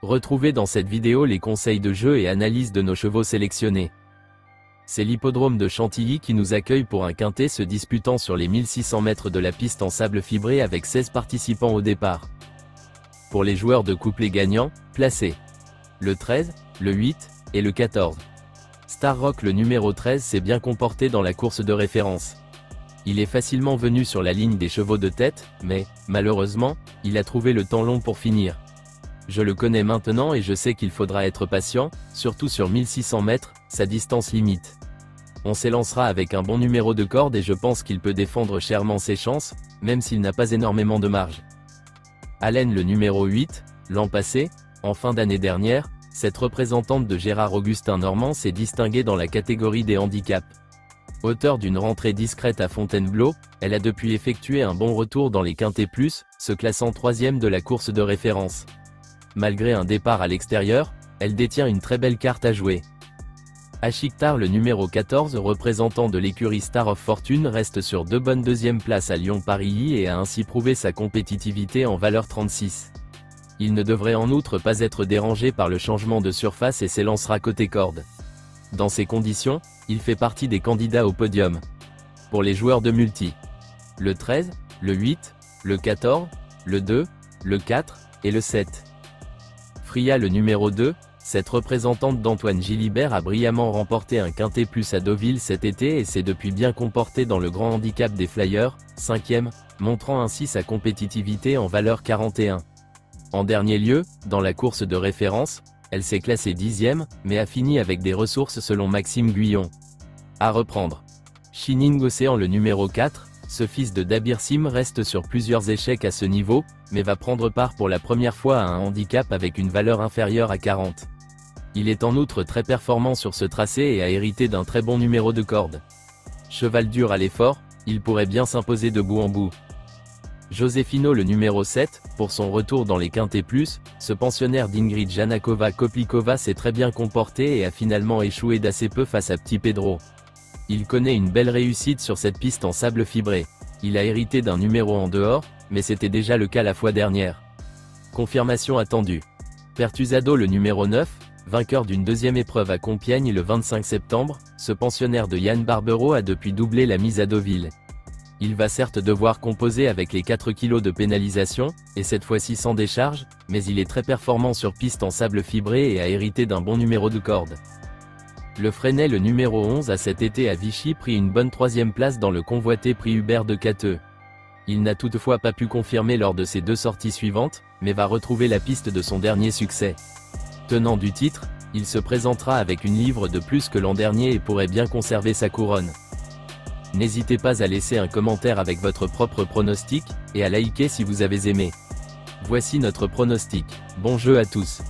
Retrouvez dans cette vidéo les conseils de jeu et analyse de nos chevaux sélectionnés. C'est l'hippodrome de Chantilly qui nous accueille pour un quintet se disputant sur les 1600 mètres de la piste en sable fibré avec 16 participants au départ. Pour les joueurs de couplet gagnants, placez le 13, le 8 et le 14. Star Rock le numéro 13 s'est bien comporté dans la course de référence. Il est facilement venu sur la ligne des chevaux de tête, mais, malheureusement, il a trouvé le temps long pour finir. Je le connais maintenant et je sais qu'il faudra être patient, surtout sur 1600 mètres, sa distance limite. On s'élancera avec un bon numéro de corde et je pense qu'il peut défendre chèrement ses chances, même s'il n'a pas énormément de marge. Allen le numéro 8, l'an passé, en fin d'année dernière, cette représentante de Gérard Augustin Normand s'est distinguée dans la catégorie des handicaps. Auteur d'une rentrée discrète à Fontainebleau, elle a depuis effectué un bon retour dans les quintets plus, se classant 3e de la course de référence. Malgré un départ à l'extérieur, elle détient une très belle carte à jouer. Ashiktar le numéro 14 représentant de l'écurie Star of Fortune reste sur 2 bonnes deuxièmes places à Lyon-Paris et a ainsi prouvé sa compétitivité en valeur 36. Il ne devrait en outre pas être dérangé par le changement de surface et s'élancera côté corde. Dans ces conditions, il fait partie des candidats au podium. Pour les joueurs de multi, le 13, le 8, le 14, le 2, le 4 et le 7. Fria le numéro 2, cette représentante d'Antoine Gilibert a brillamment remporté un quintet plus à Deauville cet été et s'est depuis bien comportée dans le grand handicap des Flyers, 5e, montrant ainsi sa compétitivité en valeur 41. En dernier lieu, dans la course de référence, elle s'est classée 10e, mais a fini avec des ressources selon Maxime Guyon. À reprendre. Shining Océan le numéro 4, ce fils de Dabir Sim reste sur plusieurs échecs à ce niveau, mais va prendre part pour la première fois à un handicap avec une valeur inférieure à 40. Il est en outre très performant sur ce tracé et a hérité d'un très bon numéro de corde. Cheval dur à l'effort, il pourrait bien s'imposer de bout en bout. Josefino le numéro 7, pour son retour dans les quintets plus, ce pensionnaire d'Ingrid Janakova-Koplikova s'est très bien comporté et a finalement échoué d'assez peu face à Petit Pedro. Il connaît une belle réussite sur cette piste en sable fibré. Il a hérité d'un numéro en dehors, mais c'était déjà le cas la fois dernière. Confirmation attendue. Pertusado le numéro 9, vainqueur d'une deuxième épreuve à Compiègne le 25 septembre, ce pensionnaire de Yann Barbero a depuis doublé la mise à Deauville. Il va certes devoir composer avec les 4 kg de pénalisation, et cette fois-ci sans décharge, mais il est très performant sur piste en sable fibré et a hérité d'un bon numéro de corde. Le Freinet le numéro 11 a cet été à Vichy pris une bonne 3e place dans le convoité prix Hubert de Cateux. Il n'a toutefois pas pu confirmer lors de ses 2 sorties suivantes, mais va retrouver la piste de son dernier succès. Tenant du titre, il se présentera avec une livre de plus que l'an dernier et pourrait bien conserver sa couronne. N'hésitez pas à laisser un commentaire avec votre propre pronostic, et à liker si vous avez aimé. Voici notre pronostic. Bon jeu à tous.